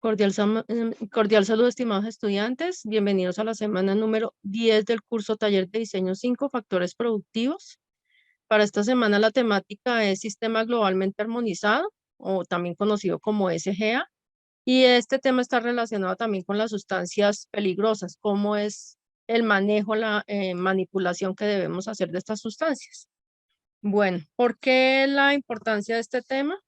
Cordial saludo, estimados estudiantes. Bienvenidos a la semana número 10 del curso Taller de Diseño 5 Factores Productivos. Para esta semana la temática es Sistema Globalmente Armonizado, o también conocido como SGA. Y este tema está relacionado también con las sustancias peligrosas, cómo es el manejo, la manipulación que debemos hacer de estas sustancias. Bueno, ¿por qué la importancia de este tema?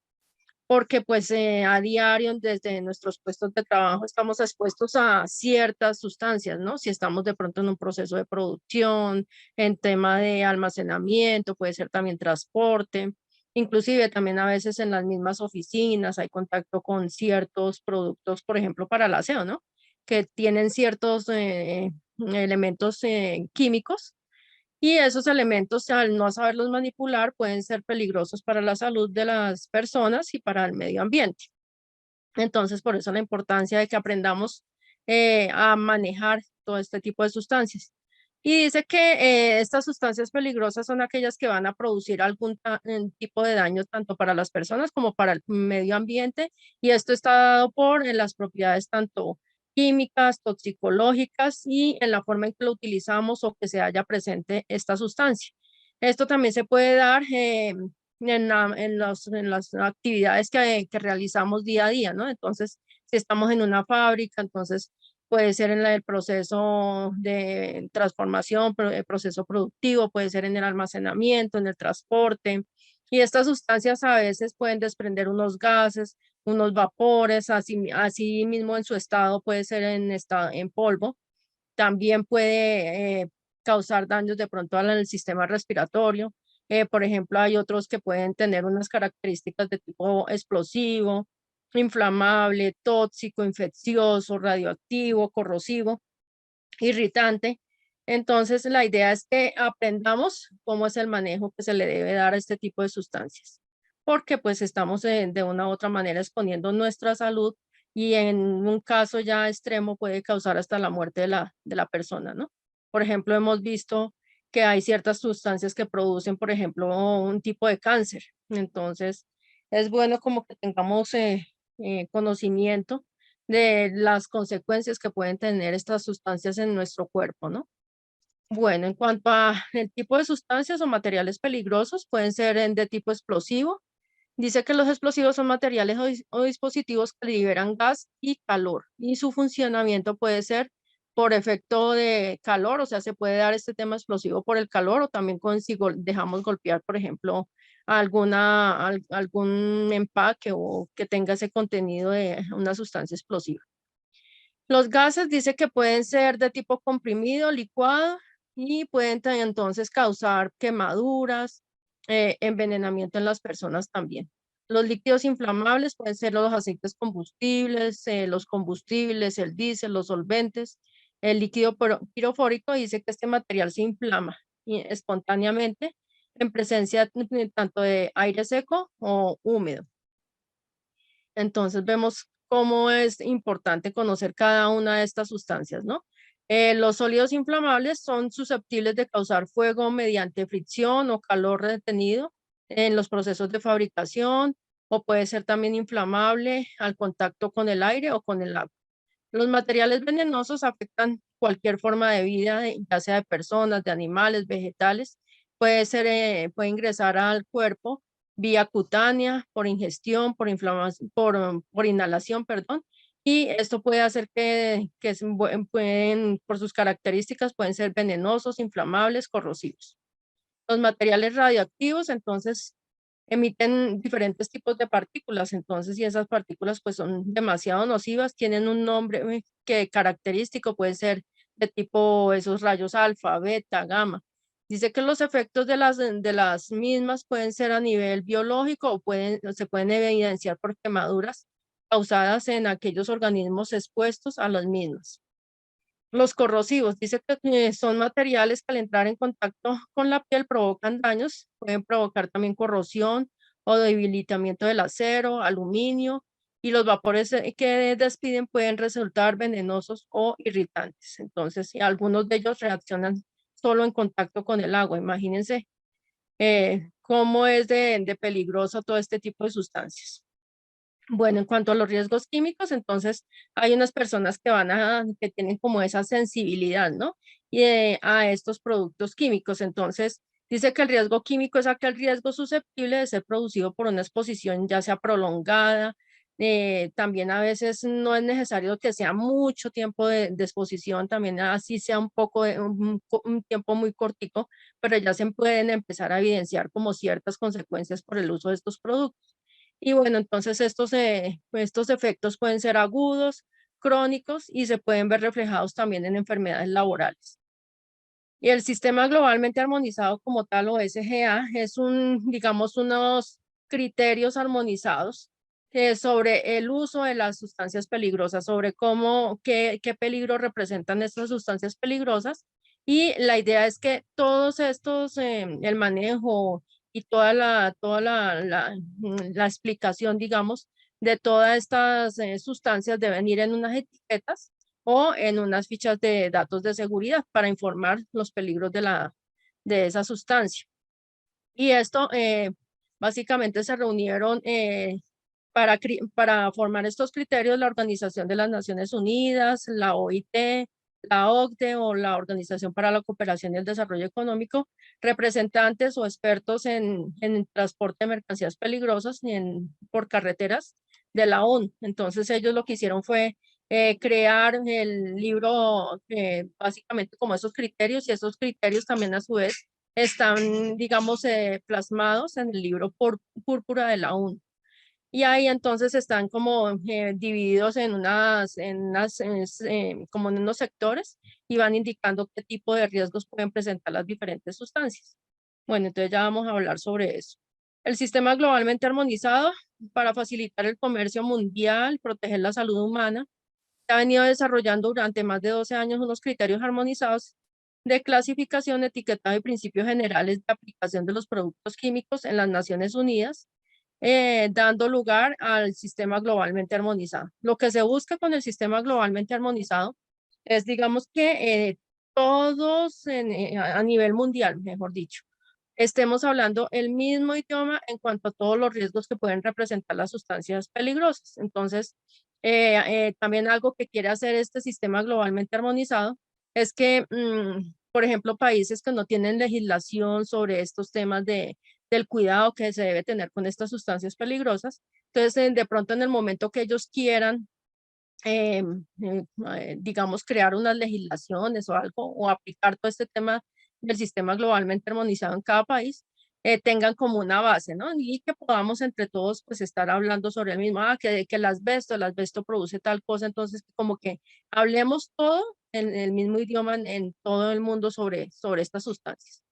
Porque pues a diario desde nuestros puestos de trabajo estamos expuestos a ciertas sustancias, ¿no? Si estamos de pronto en un proceso de producción, en tema de almacenamiento, puede ser también transporte, inclusive también a veces en las mismas oficinas hay contacto con ciertos productos, por ejemplo, para el aseo, ¿no? Que tienen ciertos elementos químicos y esos elementos, al no saberlos manipular, pueden ser peligrosos para la salud de las personas y para el medio ambiente. Entonces, por eso la importancia de que aprendamos a manejar todo este tipo de sustancias. Y dice que estas sustancias peligrosas son aquellas que van a producir algún tipo de daño tanto para las personas como para el medio ambiente. Y esto está dado por las propiedades tanto químicas, toxicológicas y en la forma en que lo utilizamos o que se haya presente esta sustancia. Esto también se puede dar en las actividades que realizamos día a día, ¿no? Entonces, si estamos en una fábrica, entonces puede ser en el proceso de transformación, el proceso productivo, puede ser en el almacenamiento, en el transporte. Y estas sustancias a veces pueden desprender unos gases, unos vapores, así mismo en su estado puede ser en polvo. También puede causar daños de pronto al sistema respiratorio. Por ejemplo, hay otros que pueden tener unas características de tipo explosivo, inflamable, tóxico, infeccioso, radioactivo, corrosivo, irritante. Entonces, la idea es que aprendamos cómo es el manejo que se le debe dar a este tipo de sustancias, porque pues estamos de una u otra manera exponiendo nuestra salud y en un caso ya extremo puede causar hasta la muerte de la persona, ¿no? Por ejemplo, hemos visto que hay ciertas sustancias que producen, por ejemplo, un tipo de cáncer. Entonces, es bueno como que tengamos conocimiento de las consecuencias que pueden tener estas sustancias en nuestro cuerpo, ¿no? Bueno, en cuanto a el tipo de sustancias o materiales peligrosos, pueden ser de tipo explosivo. Dice que los explosivos son materiales o dispositivos que liberan gas y calor y su funcionamiento puede ser por efecto de calor, o sea, se puede dar este tema explosivo por el calor o también si dejamos golpear, por ejemplo, algún empaque o que tenga ese contenido de una sustancia explosiva. Los gases dice que pueden ser de tipo comprimido, licuado y pueden entonces causar quemaduras, envenenamiento en las personas también. Los líquidos inflamables pueden ser los aceites combustibles, los combustibles, el diésel, los solventes. El líquido pirofórico dice que este material se inflama espontáneamente en presencia tanto de aire seco o húmedo. Entonces vemos cómo es importante conocer cada una de estas sustancias, ¿no? Los sólidos inflamables son susceptibles de causar fuego mediante fricción o calor retenido en los procesos de fabricación o puede ser también inflamable al contacto con el aire o con el agua. Los materiales venenosos afectan cualquier forma de vida, ya sea de personas, de animales, vegetales. Puede ingresar al cuerpo vía cutánea, por ingestión, por inflamación, por inhalación, perdón. Y esto puede hacer por sus características, pueden ser venenosos, inflamables, corrosivos. Los materiales radioactivos, entonces, emiten diferentes tipos de partículas, entonces, si esas partículas pues son demasiado nocivas, tienen un nombre que característico, puede ser de tipo esos rayos alfa, beta, gamma. Dice que los efectos de las mismas pueden ser a nivel biológico o se pueden evidenciar por quemaduras causadas en aquellos organismos expuestos a las mismas. Los corrosivos, dice que son materiales que al entrar en contacto con la piel provocan daños, pueden provocar también corrosión o debilitamiento del acero, aluminio, y los vapores que despiden pueden resultar venenosos o irritantes. Entonces, algunos de ellos reaccionan solo en contacto con el agua. Imagínense cómo es de peligroso todo este tipo de sustancias. Bueno, en cuanto a los riesgos químicos, entonces hay unas personas que tienen como esa sensibilidad, ¿no? A estos productos químicos. Entonces, dice que el riesgo químico es aquel riesgo susceptible de ser producido por una exposición ya sea prolongada. También a veces no es necesario que sea mucho tiempo de exposición, también así sea un poco un tiempo muy cortico, pero ya se pueden empezar a evidenciar como ciertas consecuencias por el uso de estos productos. Y bueno, entonces estos efectos pueden ser agudos, crónicos y se pueden ver reflejados también en enfermedades laborales. Y el sistema globalmente armonizado como tal, o SGA, es digamos, unos criterios armonizados sobre el uso de las sustancias peligrosas, sobre qué peligro representan estas sustancias peligrosas. Y la idea es que todos estos, el manejo y la explicación, digamos, de todas estas sustancias deben ir en unas etiquetas o en unas fichas de datos de seguridad para informar los peligros de esa sustancia. Y esto básicamente se reunieron para formar estos criterios la Organización de las Naciones Unidas, la OIT, la OCDE o la Organización para la Cooperación y el Desarrollo Económico, representantes o expertos en transporte de mercancías peligrosas por carreteras de la ONU. Entonces ellos lo que hicieron fue crear el libro básicamente como esos criterios, y esos criterios también a su vez están, digamos, plasmados en el libro púrpura de la ONU. Y ahí entonces están como divididos como en unos sectores, y van indicando qué tipo de riesgos pueden presentar las diferentes sustancias. Bueno, entonces ya vamos a hablar sobre eso. El sistema globalmente armonizado para facilitar el comercio mundial, proteger la salud humana, ha venido desarrollando durante más de 12 años unos criterios armonizados de clasificación, etiquetado y principios generales de aplicación de los productos químicos en las Naciones Unidas, dando lugar al sistema globalmente armonizado. Lo que se busca con el sistema globalmente armonizado es, digamos, que todos a nivel mundial, mejor dicho, estemos hablando el mismo idioma en cuanto a todos los riesgos que pueden representar las sustancias peligrosas. Entonces, también algo que quiere hacer este sistema globalmente armonizado es que, por ejemplo, países que no tienen legislación sobre estos temas del cuidado que se debe tener con estas sustancias peligrosas, entonces de pronto en el momento que ellos quieran eh, digamos, crear unas legislaciones o algo, o aplicar todo este tema del sistema globalmente armonizado en cada país, tengan como una base, ¿no? Y que podamos entre todos pues estar hablando sobre el mismo, que el asbesto produce tal cosa, entonces como que hablemos todo en el mismo idioma en todo el mundo sobre estas sustancias.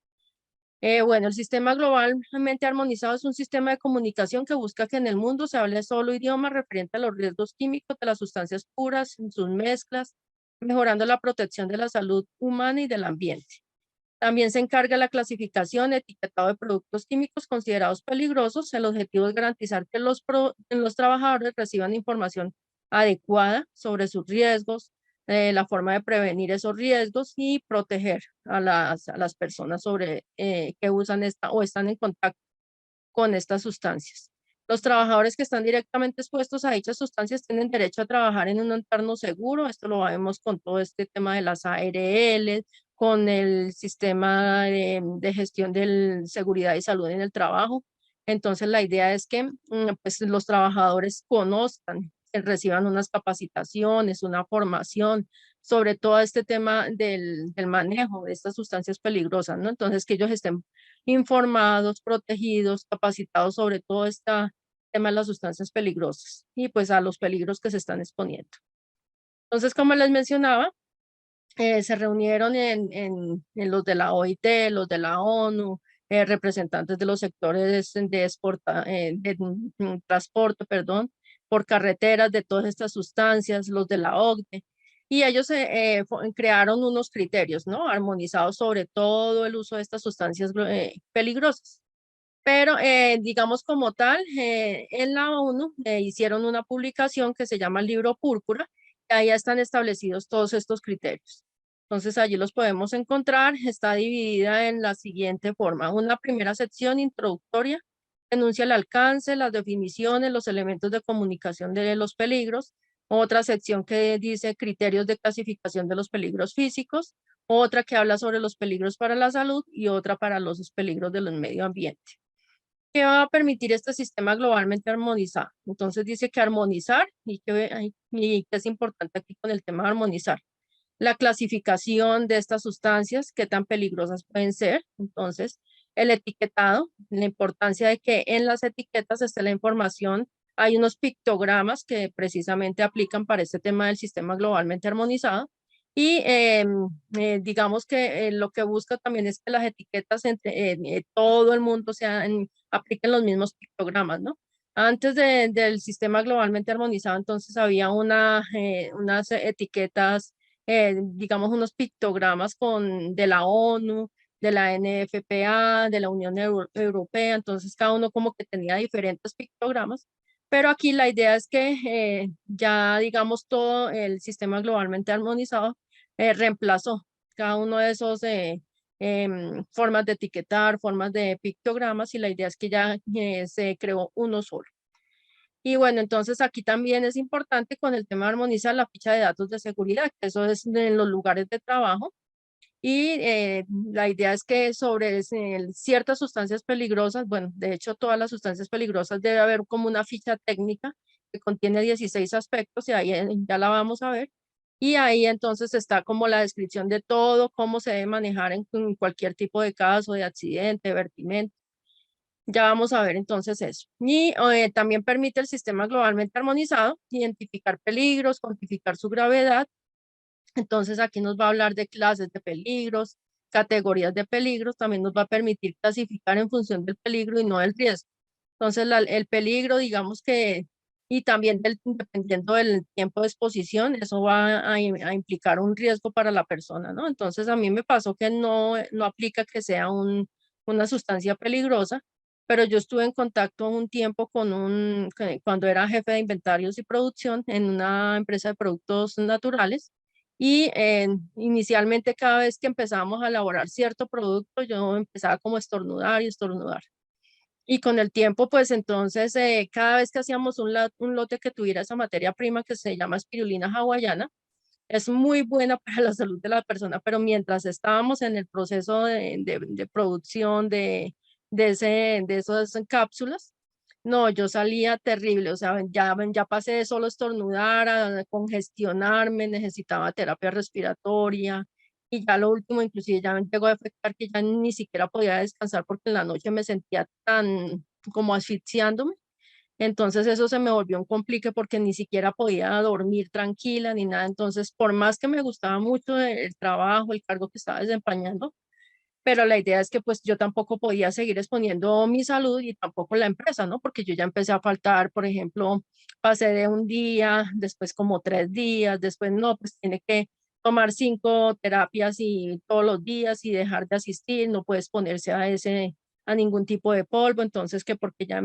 Bueno, el sistema globalmente armonizado es un sistema de comunicación que busca que en el mundo se hable solo idioma referente a los riesgos químicos de las sustancias puras en sus mezclas, mejorando la protección de la salud humana y del ambiente. También se encarga la clasificación, etiquetado de productos químicos considerados peligrosos. El objetivo es garantizar que los trabajadores reciban información adecuada sobre sus riesgos, la forma de prevenir esos riesgos y proteger a las personas que usan o están en contacto con estas sustancias. Los trabajadores que están directamente expuestos a dichas sustancias tienen derecho a trabajar en un entorno seguro. Esto lo vemos con todo este tema de las ARL, con el sistema de gestión de seguridad y salud en el trabajo. Entonces, la idea es que pues, los trabajadores conozcan, que reciban unas capacitaciones, una formación sobre todo este tema del manejo de estas sustancias peligrosas, ¿no? Entonces, que ellos estén informados, protegidos, capacitados sobre todo este tema de las sustancias peligrosas y pues a los peligros que se están exponiendo. Entonces, como les mencionaba, se reunieron en los de la OIT, los de la ONU, representantes de los sectores de transporte, perdón, por carreteras de todas estas sustancias, los de la OCDE, y ellos crearon unos criterios, ¿no? Armonizados sobre todo el uso de estas sustancias peligrosas. Pero digamos como tal, en la ONU hicieron una publicación que se llama el Libro Púrpura, y ahí están establecidos todos estos criterios. Entonces allí los podemos encontrar, está dividida en la siguiente forma. Una primera sección introductoria Enuncia el alcance, las definiciones, los elementos de comunicación de los peligros. Otra sección que dice criterios de clasificación de los peligros físicos. Otra que habla sobre los peligros para la salud y otra para los peligros del medio ambiente. ¿Qué va a permitir este sistema globalmente armonizado? Entonces dice que armonizar y que es importante aquí con el tema de armonizar. La clasificación de estas sustancias, qué tan peligrosas pueden ser. Entonces, el etiquetado, la importancia de que en las etiquetas esté la información. Hay unos pictogramas que precisamente aplican para este tema del sistema globalmente armonizado. Y digamos que lo que busca también es que las etiquetas entre todo el mundo apliquen los mismos pictogramas, ¿no? Antes del sistema globalmente armonizado, entonces había unas etiquetas, digamos, unos pictogramas de la ONU, de la NFPA, de la Unión Europea, entonces cada uno como que tenía diferentes pictogramas, pero aquí la idea es que ya, digamos, todo el sistema globalmente armonizado reemplazó cada uno de esos formas de etiquetar, formas de pictogramas, y la idea es que ya se creó uno solo. Y bueno, entonces aquí también es importante con el tema de armonizar la ficha de datos de seguridad, que eso es en los lugares de trabajo. Y la idea es que sobre ciertas sustancias peligrosas, bueno, de hecho todas las sustancias peligrosas debe haber como una ficha técnica que contiene 16 aspectos y ahí ya la vamos a ver. Y ahí entonces está como la descripción de todo, cómo se debe manejar en cualquier tipo de caso, de accidente, de vertimento. Ya vamos a ver entonces eso. Y también permite el sistema globalmente armonizado identificar peligros, cuantificar su gravedad. Entonces aquí nos va a hablar de clases de peligros, categorías de peligros, también nos va a permitir clasificar en función del peligro y no del riesgo. Entonces el peligro, digamos que, y también dependiendo del tiempo de exposición, eso va a implicar un riesgo para la persona, ¿no? Entonces a mí me pasó que no aplica que sea una sustancia peligrosa, pero yo estuve en contacto un tiempo cuando era jefe de inventarios y producción en una empresa de productos naturales. Y inicialmente cada vez que empezábamos a elaborar cierto producto, yo empezaba como a estornudar y estornudar. Y con el tiempo, pues entonces, cada vez que hacíamos un lote que tuviera esa materia prima que se llama espirulina hawaiana, es muy buena para la salud de la persona, pero mientras estábamos en el proceso de producción de esas cápsulas, no, yo salía terrible, o sea, ya pasé de solo estornudar a congestionarme, necesitaba terapia respiratoria y ya lo último, inclusive ya me llegó a afectar que ya ni siquiera podía descansar porque en la noche me sentía tan como asfixiándome. Entonces eso se me volvió un complique porque ni siquiera podía dormir tranquila ni nada. Entonces, por más que me gustaba mucho el trabajo, el cargo que estaba desempeñando, pero la idea es que pues yo tampoco podía seguir exponiendo mi salud y tampoco la empresa, ¿no? Porque yo ya empecé a faltar, por ejemplo, pasé de un día, después como 3 días, después no, pues tiene que tomar 5 terapias y todos los días y dejar de asistir, no puede exponerse a ningún tipo de polvo, entonces que porque ya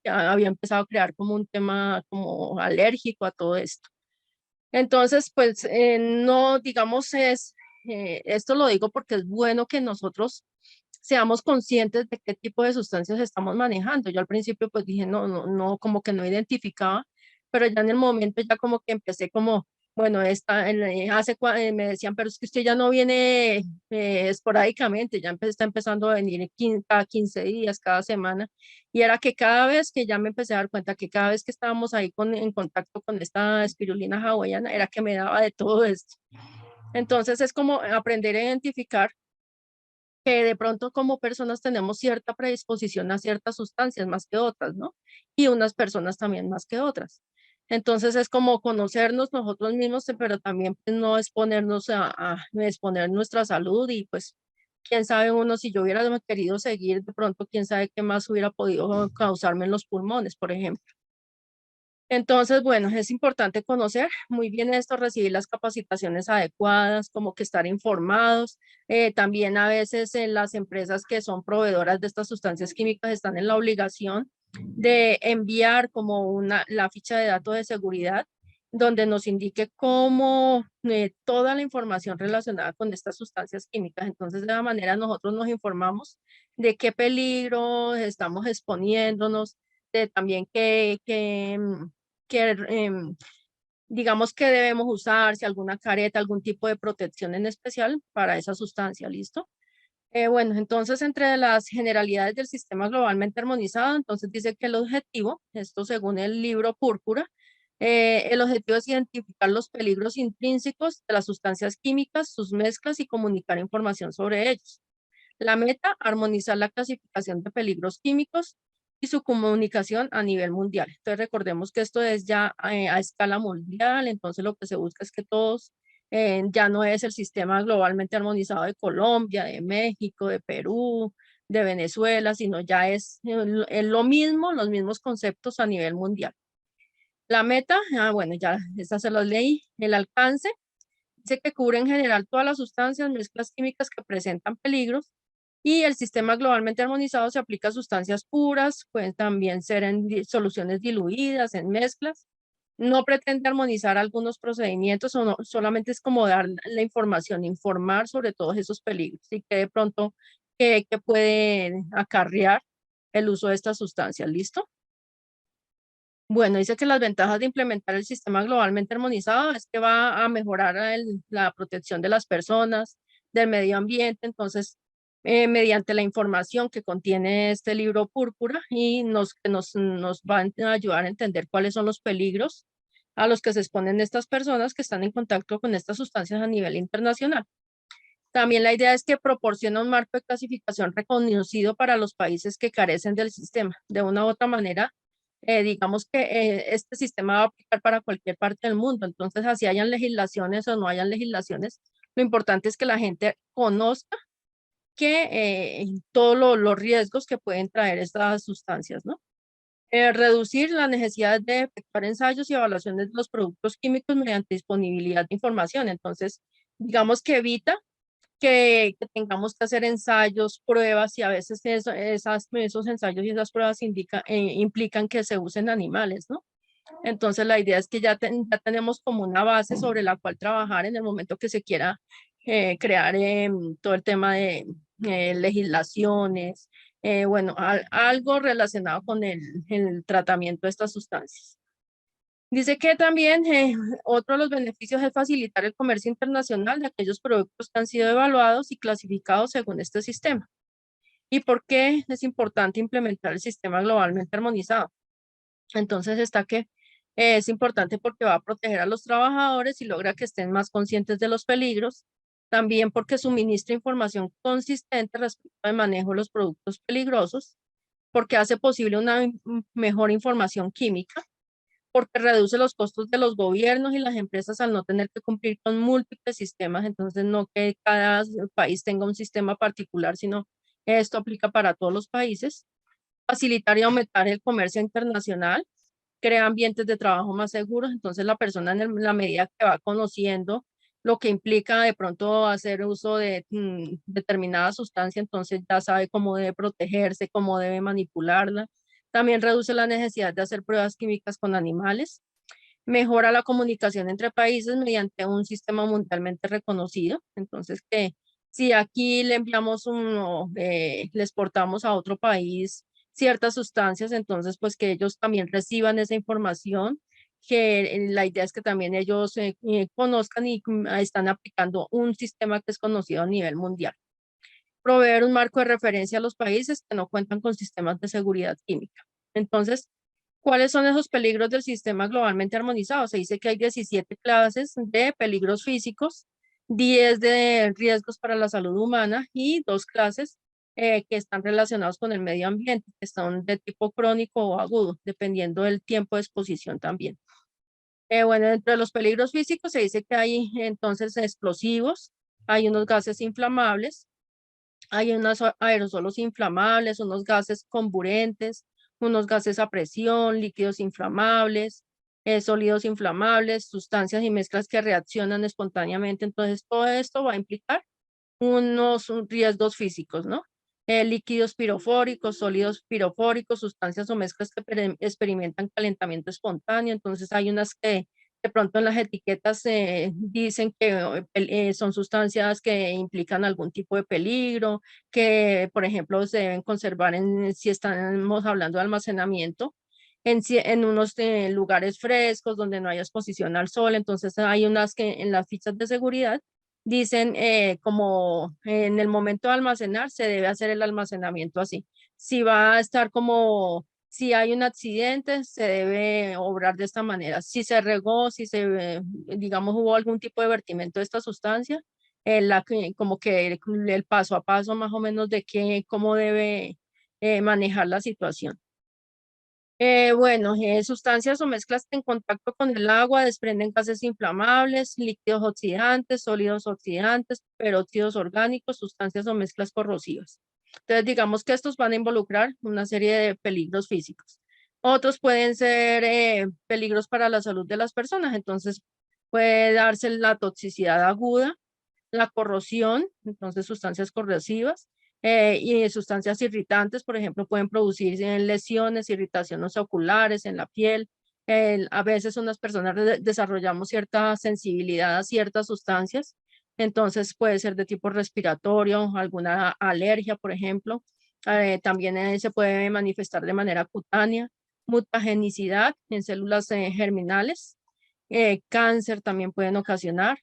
había empezado a crear como un tema como alérgico a todo esto. Entonces, pues no, digamos, esto lo digo porque es bueno que nosotros seamos conscientes de qué tipo de sustancias estamos manejando. Yo al principio pues dije, no, como que no identificaba, pero ya en el momento ya como que empecé como, bueno, me decían, pero es que usted ya no viene esporádicamente, está empezando a venir cada 15 días, cada semana, y era que cada vez que ya me empecé a dar cuenta que cada vez que estábamos ahí en contacto con esta espirulina hawaiana, era que me daba de todo esto. Entonces es como aprender a identificar que de pronto como personas tenemos cierta predisposición a ciertas sustancias más que otras, ¿no? Y unas personas también más que otras. Entonces es como conocernos nosotros mismos, pero también pues, no exponernos a exponer nuestra salud y pues quién sabe uno si yo hubiera querido seguir, de pronto quién sabe qué más hubiera podido causarme en los pulmones, por ejemplo. Entonces, bueno, es importante conocer muy bien esto, recibir las capacitaciones adecuadas, como que estar informados. También a veces en las empresas que son proveedoras de estas sustancias químicas están en la obligación de enviar como la ficha de datos de seguridad donde nos indique cómo toda la información relacionada con estas sustancias químicas. Entonces, de la manera nosotros nos informamos de qué peligro estamos exponiéndonos, de también digamos que debemos usar, si alguna careta, algún tipo de protección en especial para esa sustancia, ¿listo? Bueno, entonces entre las generalidades del sistema globalmente armonizado, entonces dice que el objetivo, esto según el libro Púrpura, el objetivo es identificar los peligros intrínsecos de las sustancias químicas, sus mezclas y comunicar información sobre ellos. La meta, armonizar la clasificación de peligros químicos y su comunicación a nivel mundial. Entonces recordemos que esto es ya a escala mundial, entonces lo que se busca es que todos, ya no es el sistema globalmente armonizado de Colombia, de México, de Perú, de Venezuela, sino ya es lo mismo, los mismos conceptos a nivel mundial. La meta, bueno, ya esta se los leí, el alcance, dice que cubre en general todas las sustancias, mezclas químicas que presentan peligros y el sistema globalmente armonizado se aplica a sustancias puras, pueden también ser en soluciones diluidas, en mezclas. No pretende armonizar algunos procedimientos, o no, solamente es como dar la información, informar sobre todos esos peligros y que de pronto que puede acarrear el uso de estas sustancias. ¿Listo? Bueno, dice que las ventajas de implementar el sistema globalmente armonizado es que va a mejorar la protección de las personas, del medio ambiente, entonces, mediante la información que contiene este libro Púrpura y nos va a ayudar a entender cuáles son los peligros a los que se exponen estas personas que están en contacto con estas sustancias a nivel internacional. También la idea es que proporciona un marco de clasificación reconocido para los países que carecen del sistema. De una u otra manera, digamos que este sistema va a aplicar para cualquier parte del mundo. Entonces, así hayan legislaciones o no hayan legislaciones, lo importante es que la gente conozca que todos los riesgos que pueden traer estas sustancias, ¿no? Reducir la necesidad de efectuar ensayos y evaluaciones de los productos químicos mediante disponibilidad de información. Entonces, digamos que evita que tengamos que hacer ensayos, pruebas, y a veces esos ensayos y esas pruebas implican que se usen animales, ¿no? Entonces la idea es que ya tenemos como una base sobre la cual trabajar en el momento que se quiera crear todo el tema de legislaciones, bueno, algo relacionado con el tratamiento de estas sustancias. Dice que también otro de los beneficios es facilitar el comercio internacional de aquellos productos que han sido evaluados y clasificados según este sistema. ¿Y por qué es importante implementar el sistema globalmente armonizado? Entonces está que es importante porque va a proteger a los trabajadores y logra que estén más conscientes de los peligros. También porque suministra información consistente respecto al manejo de los productos peligrosos, porque hace posible una mejor información química, porque reduce los costos de los gobiernos y las empresas al no tener que cumplir con múltiples sistemas, entonces no que cada país tenga un sistema particular, sino esto aplica para todos los países. Facilitar y aumentar el comercio internacional, crea ambientes de trabajo más seguros, entonces la persona en la medida que va conociendo lo que implica de pronto hacer uso de determinada sustancia, entonces ya sabe cómo debe protegerse, cómo debe manipularla. También reduce la necesidad de hacer pruebas químicas con animales. Mejora la comunicación entre países mediante un sistema mundialmente reconocido. Entonces, que si aquí le enviamos le exportamos a otro país ciertas sustancias, entonces pues que ellos también reciban esa información, que la idea es que también ellos conozcan y están aplicando un sistema que es conocido a nivel mundial. Proveer un marco de referencia a los países que no cuentan con sistemas de seguridad química. Entonces, ¿cuáles son esos peligros del sistema globalmente armonizado? Se dice que hay 17 clases de peligros físicos, 10 de riesgos para la salud humana y 2 clases que están relacionados con el medio ambiente, que son de tipo crónico o agudo, dependiendo del tiempo de exposición también. Bueno, entre los peligros físicos se dice que hay entonces explosivos, hay unos gases inflamables, hay unos aerosolos inflamables, unos gases comburentes, unos gases a presión, líquidos inflamables, sólidos inflamables, sustancias y mezclas que reaccionan espontáneamente. Entonces, todo esto va a implicar unos riesgos físicos, ¿no? Líquidos pirofóricos, sólidos pirofóricos, sustancias o mezclas que experimentan calentamiento espontáneo. Entonces, hay unas que De pronto en las etiquetas dicen que son sustancias que implican algún tipo de peligro, que por ejemplo se deben conservar si estamos hablando de almacenamiento, en unos lugares frescos donde no haya exposición al sol. Entonces hay unas que en las fichas de seguridad dicen como en el momento de almacenar se debe hacer el almacenamiento así. Si va a estar como, si hay un accidente, se debe obrar de esta manera. Si se regó, si se, digamos, hubo algún tipo de vertimiento de esta sustancia, como que el paso a paso más o menos de cómo debe manejar la situación. Bueno, sustancias o mezclas que en contacto con el agua desprenden gases inflamables, líquidos oxidantes, sólidos oxidantes, peróxidos orgánicos, sustancias o mezclas corrosivas. Entonces, digamos que estos van a involucrar una serie de peligros físicos. Otros pueden ser peligros para la salud de las personas. Entonces, puede darse la toxicidad aguda, la corrosión, entonces sustancias corrosivas, y sustancias irritantes, por ejemplo, pueden producir lesiones, irritaciones oculares en la piel. A veces unas personas desarrollamos cierta sensibilidad a ciertas sustancias, entonces puede ser de tipo respiratorio, alguna alergia, por ejemplo. También se puede manifestar de manera cutánea, mutagenicidad en células germinales, cáncer también pueden ocasionar.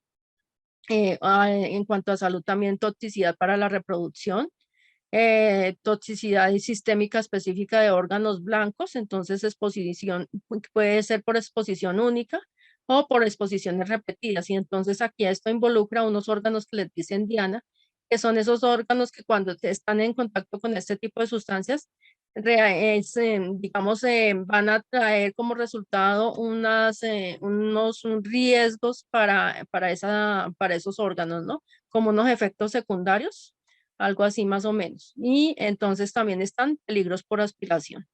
En cuanto a salud, también toxicidad para la reproducción, toxicidad sistémica específica de órganos blancos. Entonces exposición puede ser por exposición única o por exposiciones repetidas. Y entonces aquí esto involucra unos órganos que les dicen Diana, que son esos órganos que cuando están en contacto con este tipo de sustancias, digamos, van a traer como resultado unos riesgos para esos órganos, ¿no? Como unos efectos secundarios, algo así más o menos. Y entonces también están peligros por aspiración.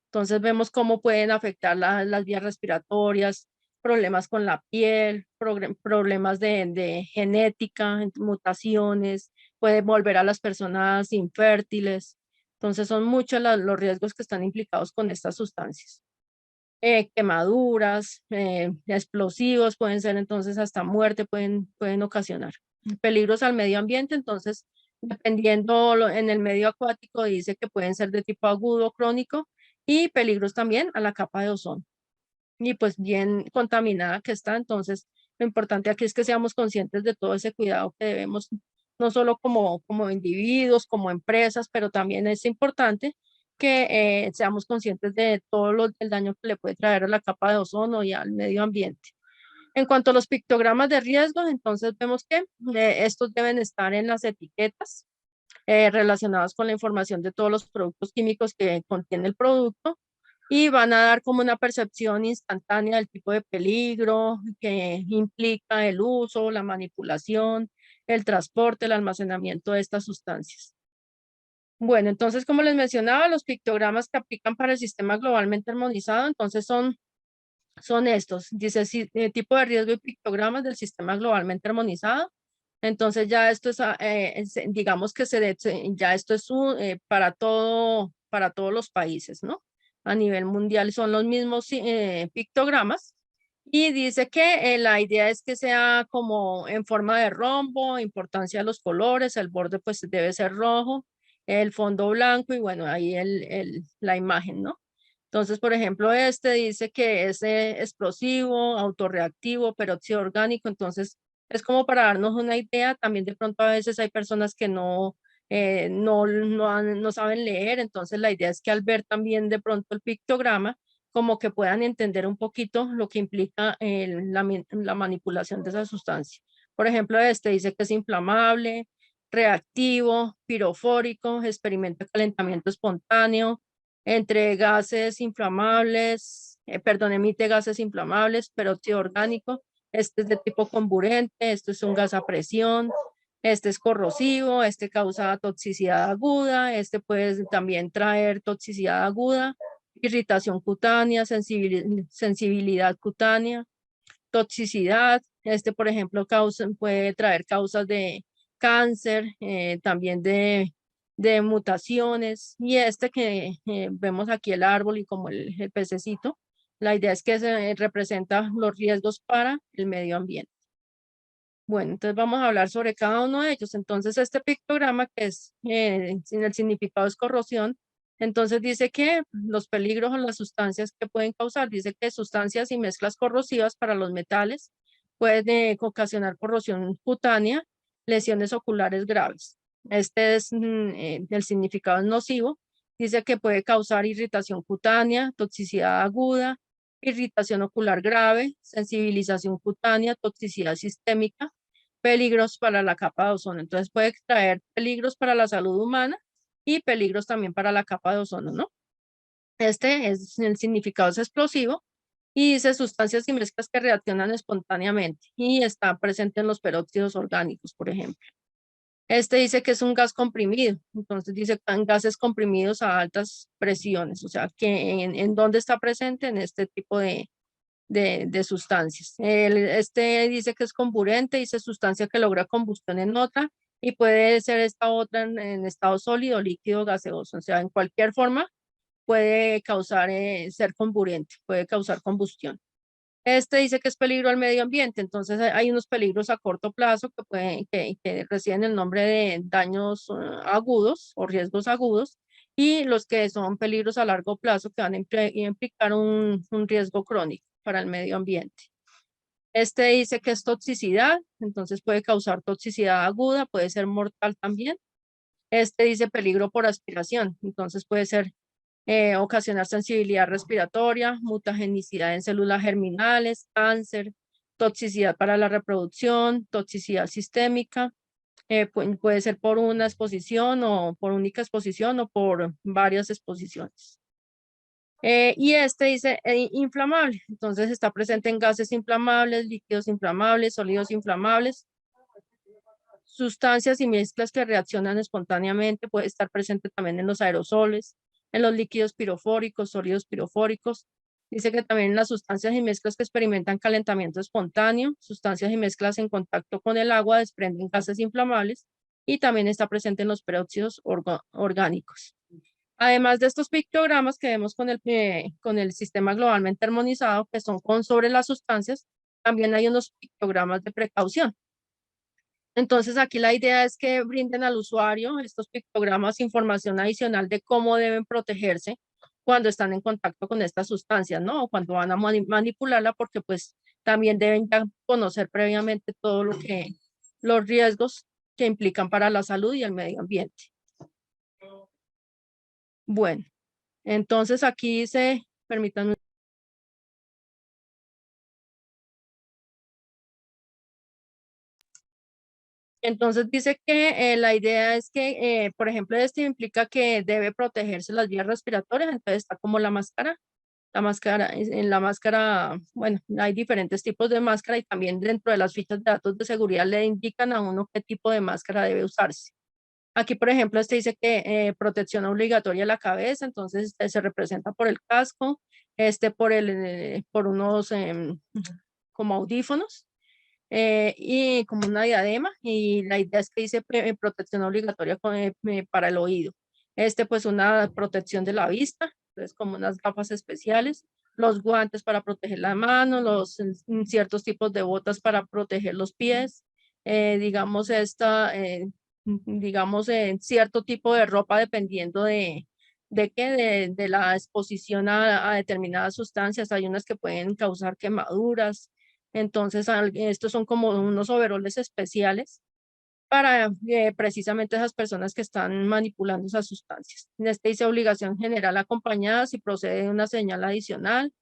Entonces vemos cómo pueden afectar las vías respiratorias, problemas con la piel, problemas de genética, mutaciones, puede volver a las personas infértiles. Entonces son muchos los riesgos que están implicados con estas sustancias. Quemaduras, explosivos, pueden ser entonces hasta muerte, pueden ocasionar. Peligros al medio ambiente, entonces dependiendo en el medio acuático dice que pueden ser de tipo agudo o crónico, y peligros también a la capa de ozono. Y pues bien contaminada que está, entonces lo importante aquí es que seamos conscientes de todo ese cuidado que debemos, no solo como individuos, como empresas, pero también es importante que seamos conscientes de todo el daño que le puede traer a la capa de ozono y al medio ambiente. En cuanto a los pictogramas de riesgo, entonces vemos que estos deben estar en las etiquetas relacionados con la información de todos los productos químicos que contiene el producto, y van a dar como una percepción instantánea del tipo de peligro que implica el uso, la manipulación, el transporte, el almacenamiento de estas sustancias. Bueno, entonces, como les mencionaba, los pictogramas que aplican para el sistema globalmente armonizado, entonces son estos. Dice, tipo de riesgo y pictogramas del sistema globalmente armonizado. Entonces ya esto es, digamos que ya esto es para todos los países, ¿no? A nivel mundial son los mismos pictogramas, y dice que la idea es que sea como en forma de rombo, importancia de los colores, el borde pues debe ser rojo, el fondo blanco y bueno, ahí la imagen, ¿no? Entonces, por ejemplo, este dice que es explosivo, autorreactivo, peróxido orgánico. Entonces, es como para darnos una idea. También de pronto a veces hay personas que no saben leer. Entonces, la idea es que al ver también de pronto el pictograma, como que puedan entender un poquito lo que implica la manipulación de esa sustancia. Por ejemplo, este dice que es inflamable, reactivo, pirofórico, experimento de calentamiento espontáneo, entre gases inflamables, perdón, emite gases inflamables, peróxido orgánico. Este es de tipo comburente, este es un gas a presión, este es corrosivo, este causa toxicidad aguda, este puede también traer toxicidad aguda, irritación cutánea, sensibilidad cutánea, toxicidad. Este, por ejemplo, puede traer causas de cáncer, también de mutaciones. Y este que vemos aquí el árbol y como el pececito, La idea es que se representa los riesgos para el medio ambiente. Bueno, entonces vamos a hablar sobre cada uno de ellos. Entonces, este pictograma que es, sin el significado es corrosión, entonces dice que los peligros o las sustancias que pueden causar, dice que sustancias y mezclas corrosivas para los metales pueden ocasionar corrosión cutánea, lesiones oculares graves. Este es, el significado es nocivo. Dice que puede causar irritación cutánea, toxicidad aguda, irritación ocular grave, sensibilización cutánea, toxicidad sistémica, peligros para la capa de ozono. Entonces puede traer peligros para la salud humana y peligros también para la capa de ozono, ¿no? Este es el significado es explosivo y dice sustancias y mezclas que reaccionan espontáneamente y está presente en los peróxidos orgánicos, por ejemplo. Este dice que es un gas comprimido, entonces dice que en gases comprimidos a altas presiones, o sea, que en dónde está presente en este tipo de sustancias. Este dice que es comburente, dice sustancia que logra combustión en otra y puede ser esta otra en estado sólido, líquido, gaseoso, o sea, en cualquier forma puede causar, ser comburente, puede causar combustión. Este dice que es peligro al medio ambiente, entonces hay unos peligros a corto plazo que, que reciben el nombre de daños agudos o riesgos agudos y los que son peligros a largo plazo que van a implicar un riesgo crónico para el medio ambiente. Este dice que es toxicidad, entonces puede causar toxicidad aguda, puede ser mortal también. Este dice peligro por aspiración, entonces puede ser ocasionar sensibilidad respiratoria, mutagenicidad en células germinales, cáncer, toxicidad para la reproducción, toxicidad sistémica, puede ser por una exposición o por única exposición o por varias exposiciones. Y este dice inflamable, entonces está presente en gases inflamables, líquidos inflamables, sólidos inflamables, sustancias y mezclas que reaccionan espontáneamente, puede estar presente también en los aerosoles, en los líquidos pirofóricos, sólidos pirofóricos. Dice que también en las sustancias y mezclas que experimentan calentamiento espontáneo, sustancias y mezclas en contacto con el agua desprenden gases inflamables y también está presente en los peróxidos orgánicos. Además de estos pictogramas que vemos con el sistema globalmente armonizado, que son con sobre las sustancias, también hay unos pictogramas de precaución. Entonces aquí la idea es que brinden al usuario estos pictogramas información adicional de cómo deben protegerse cuando están en contacto con estas sustancias, ¿no? O cuando van a manipularla, porque pues también deben ya conocer previamente todo lo que, los riesgos que implican para la salud y el medio ambiente. Bueno, entonces aquí dice, permítanme. Entonces dice que la idea es que, por ejemplo, este implica que debe protegerse las vías respiratorias, entonces está como la máscara. La máscara, en la máscara, bueno, hay diferentes tipos de máscara y también dentro de las fichas de datos de seguridad le indican a uno qué tipo de máscara debe usarse. Aquí, por ejemplo, este dice que protección obligatoria a la cabeza, entonces se representa por el casco, por unos como audífonos y como una diadema, y la idea es que dice protección obligatoria para el oído. Pues una protección de la vista, entonces como unas gafas especiales, los guantes para proteger la mano, ciertos tipos de botas para proteger los pies, digamos digamos cierto tipo de ropa dependiendo de la exposición a determinadas sustancias. Hay unas que pueden causar quemaduras, entonces, estos son como unos overoles especiales para precisamente esas personas que están manipulando esas sustancias. Este dice obligación general acompañada si procede de una señal adicional.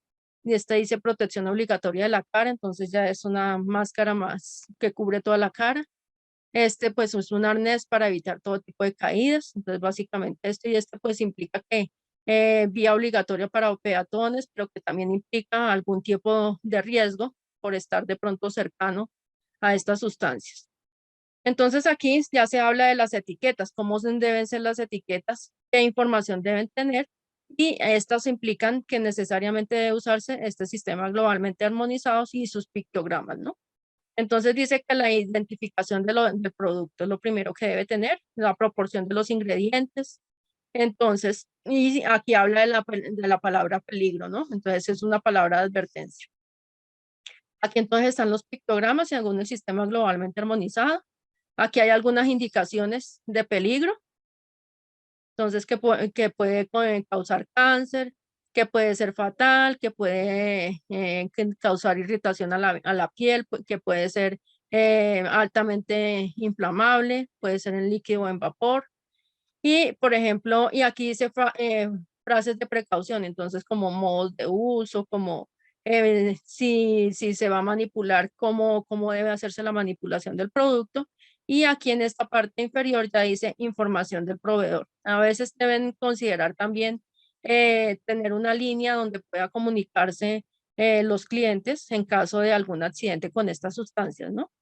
Y este dice protección obligatoria de la cara, entonces ya es una máscara más que cubre toda la cara. Pues es un arnés para evitar todo tipo de caídas. Entonces básicamente pues implica que vía obligatoria para peatones, pero que también implica algún tipo de riesgo por estar de pronto cercano a estas sustancias. Entonces aquí ya se habla de las etiquetas, cómo deben ser las etiquetas, qué información deben tener y estas implican que necesariamente debe usarse este sistema globalmente armonizado y sus pictogramas, ¿no? Entonces dice que la identificación del producto es lo primero que debe tener, la proporción de los ingredientes, Entonces, y aquí habla de la palabra peligro, ¿no? Entonces es una palabra de advertencia. Aquí entonces están los pictogramas según el sistema globalmente armonizado. Aquí hay algunas indicaciones de peligro, entonces que puede causar cáncer, que puede ser fatal, que puede causar irritación a la piel, que puede ser altamente inflamable, puede ser en líquido o en vapor. Y, por ejemplo, y aquí dice frases de precaución, entonces como modos de uso, como si se va a manipular, cómo debe hacerse la manipulación del producto. Y aquí en esta parte inferior ya dice información del proveedor. A veces deben considerar también tener una línea donde pueda comunicarse los clientes en caso de algún accidente con estas sustancias, ¿no?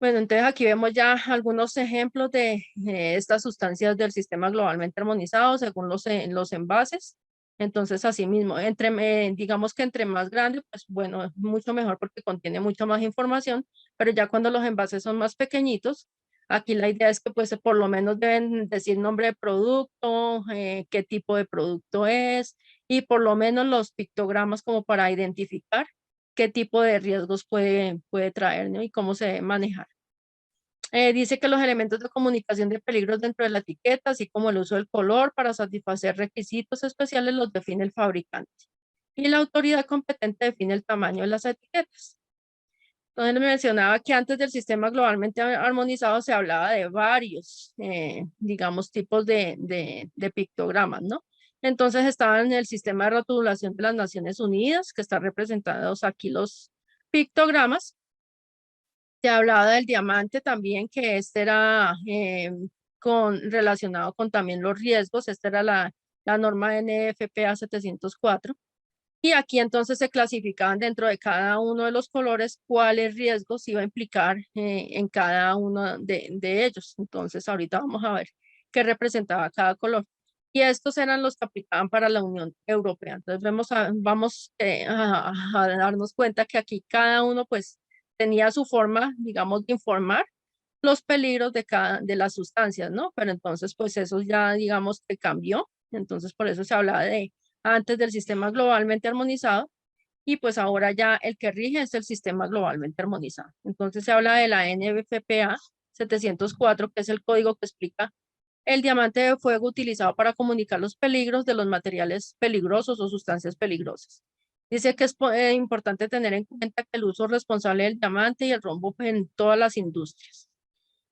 Bueno, entonces aquí vemos ya algunos ejemplos de estas sustancias del sistema globalmente armonizado según los envases. Entonces, asimismo, digamos que entre más grande, pues bueno, es mucho mejor porque contiene mucha más información, pero ya cuando los envases son más pequeñitos, aquí la idea es que pues por lo menos deben decir nombre de producto, qué tipo de producto es y por lo menos los pictogramas como para identificar qué tipo de riesgos puede traer, ¿no? Y cómo se debe manejar. Dice que los elementos de comunicación de peligros dentro de la etiqueta, así como el uso del color para satisfacer requisitos especiales, los define el fabricante. Y la autoridad competente define el tamaño de las etiquetas. Entonces, me mencionaba que antes del sistema globalmente armonizado se hablaba de varios, digamos, tipos de pictogramas, ¿no? Entonces, estaban en el sistema de rotulación de las Naciones Unidas, que están representados aquí los pictogramas. Se hablaba del diamante también, que este era relacionado con también los riesgos. Esta era la norma NFPA 704. Y aquí entonces se clasificaban dentro de cada uno de los colores cuáles riesgos iba a implicar en cada uno de ellos. Entonces ahorita vamos a ver qué representaba cada color. Y estos eran los que aplicaban para la Unión Europea. Entonces vamos a darnos cuenta que aquí cada uno pues tenía su forma, digamos, de informar los peligros de las sustancias, ¿no? Pero entonces pues eso ya digamos que cambió. Entonces por eso se hablaba de antes del sistema globalmente armonizado y pues ahora ya el que rige es el sistema globalmente armonizado. Entonces se habla de la NFPA 704, que es el código que explica el diamante de fuego utilizado para comunicar los peligros de los materiales peligrosos o sustancias peligrosas. Dice que es importante tener en cuenta que el uso responsable del diamante y el rombo en todas las industrias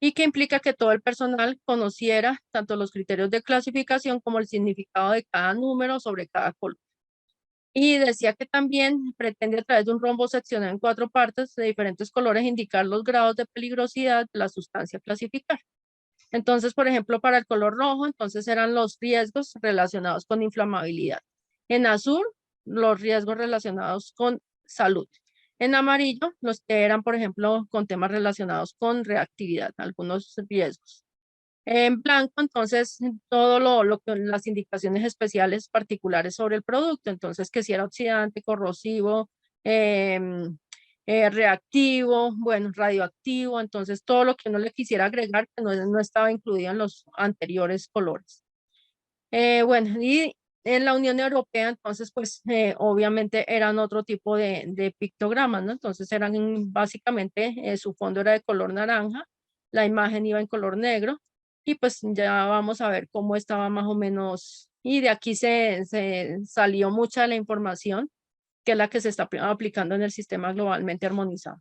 y que implica que todo el personal conociera tanto los criterios de clasificación como el significado de cada número sobre cada color. Y decía que también pretende a través de un rombo seccionado en 4 partes de diferentes colores indicar los grados de peligrosidad de la sustancia a clasificar. Entonces, por ejemplo, para el color rojo, entonces eran los riesgos relacionados con inflamabilidad. En azul, los riesgos relacionados con salud. En amarillo, los que eran, por ejemplo, con temas relacionados con reactividad, algunos riesgos. En blanco, entonces, todo lo que las indicaciones especiales particulares sobre el producto. Entonces, que si era oxidante, corrosivo, reactivo, bueno, radioactivo. Entonces, todo lo que uno le quisiera agregar que no estaba incluido en los anteriores colores. Bueno, y en la Unión Europea, entonces, pues, obviamente eran otro tipo de pictogramas, ¿no? Entonces, eran básicamente, su fondo era de color naranja, la imagen iba en color negro, y pues ya vamos a ver cómo estaba más o menos, y de aquí se salió mucha de la información, que es la que se está aplicando en el sistema globalmente armonizado.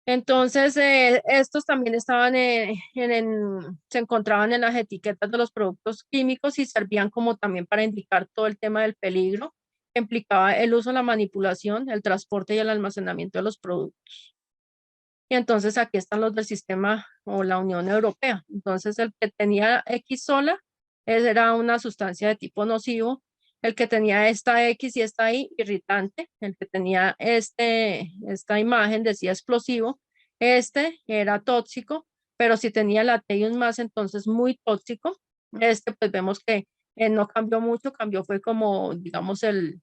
Entonces, estos también estaban se encontraban en las etiquetas de los productos químicos y servían como también para indicar todo el tema del peligro que implicaba el uso, la manipulación, el transporte y el almacenamiento de los productos. Y entonces aquí están los del sistema o la Unión Europea. Entonces, el que tenía X sola era una sustancia de tipo nocivo. El que tenía esta X y esta Y, irritante. El que tenía esta imagen decía explosivo. Este era tóxico, pero si tenía la T y un más, entonces muy tóxico. Pues vemos que no cambió mucho, cambió fue como, digamos, el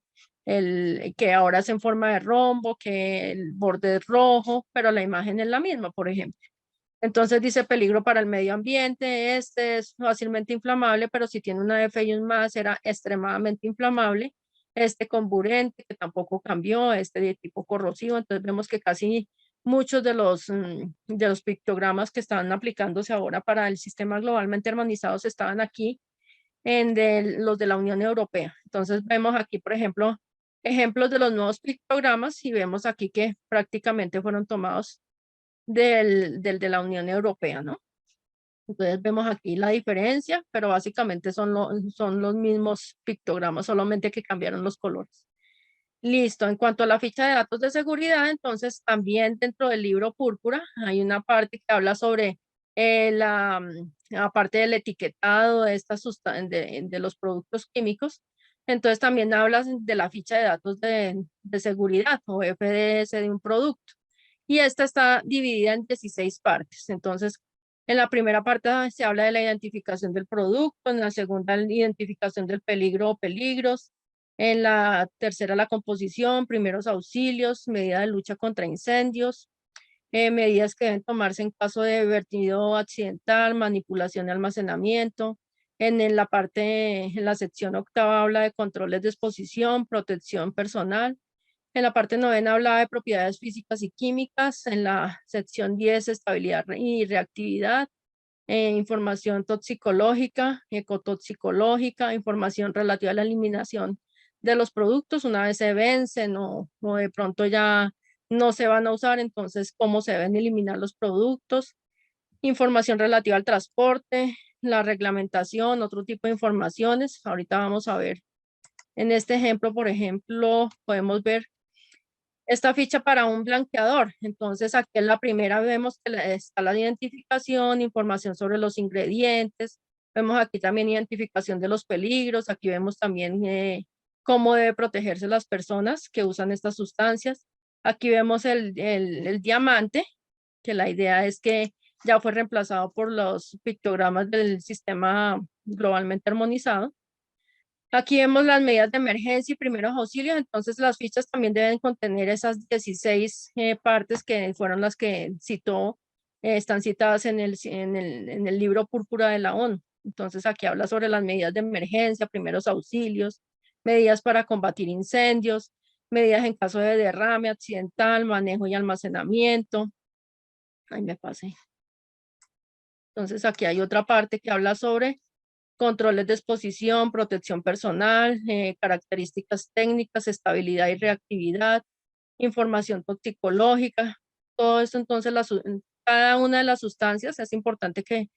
que ahora es en forma de rombo, que el borde es rojo, pero la imagen es la misma, por ejemplo. Entonces dice peligro para el medio ambiente, este es fácilmente inflamable, pero si tiene una F y un más era extremadamente inflamable, este comburente que tampoco cambió, este de tipo corrosivo, entonces vemos que casi muchos de los pictogramas que estaban aplicándose ahora para el sistema globalmente armonizados estaban aquí los de la Unión Europea. Entonces vemos aquí, por ejemplo, ejemplos de los nuevos pictogramas y vemos aquí que prácticamente fueron tomados del de la Unión Europea, ¿no? Entonces vemos aquí la diferencia, pero básicamente son los mismos pictogramas, solamente que cambiaron los colores. Listo, en cuanto a la ficha de datos de seguridad, entonces también dentro del libro Púrpura hay una parte que habla sobre la parte del etiquetado de, de los productos químicos. Entonces también hablas de la ficha de datos de seguridad o FDS de un producto. Y esta está dividida en 16 partes. Entonces, en la primera parte se habla de la identificación del producto, en la segunda la identificación del peligro o peligros, en la tercera la composición, primeros auxilios, medida de lucha contra incendios, medidas que deben tomarse en caso de vertido accidental, manipulación y almacenamiento. En la parte, en la sección octava habla de controles de exposición, protección personal. En la parte novena hablaba de propiedades físicas y químicas. En la sección 10, estabilidad y reactividad. Información toxicológica, ecotoxicológica, información relativa a la eliminación de los productos una vez se vencen o de pronto ya no se van a usar, entonces cómo se deben eliminar los productos, información relativa al transporte, la reglamentación, otro tipo de informaciones. Ahorita vamos a ver en este ejemplo, por ejemplo, podemos ver esta ficha para un blanqueador. Entonces aquí en la primera vemos que está la identificación, información sobre los ingredientes. Vemos aquí también identificación de los peligros. Aquí vemos también cómo debe protegerse las personas que usan estas sustancias. Aquí vemos el diamante, que la idea es que ya fue reemplazado por los pictogramas del sistema globalmente armonizado. Aquí vemos las medidas de emergencia y primeros auxilios, entonces las fichas también deben contener esas 16 partes que fueron las que citó, están citadas en el libro Púrpura de la ONU. Entonces aquí habla sobre las medidas de emergencia, primeros auxilios, medidas para combatir incendios, medidas en caso de derrame accidental, manejo y almacenamiento. Ahí me pasé. Entonces aquí hay otra parte que habla sobre controles de exposición, protección personal, características técnicas, estabilidad y reactividad, información toxicológica, todo esto entonces cada una de las sustancias es importante que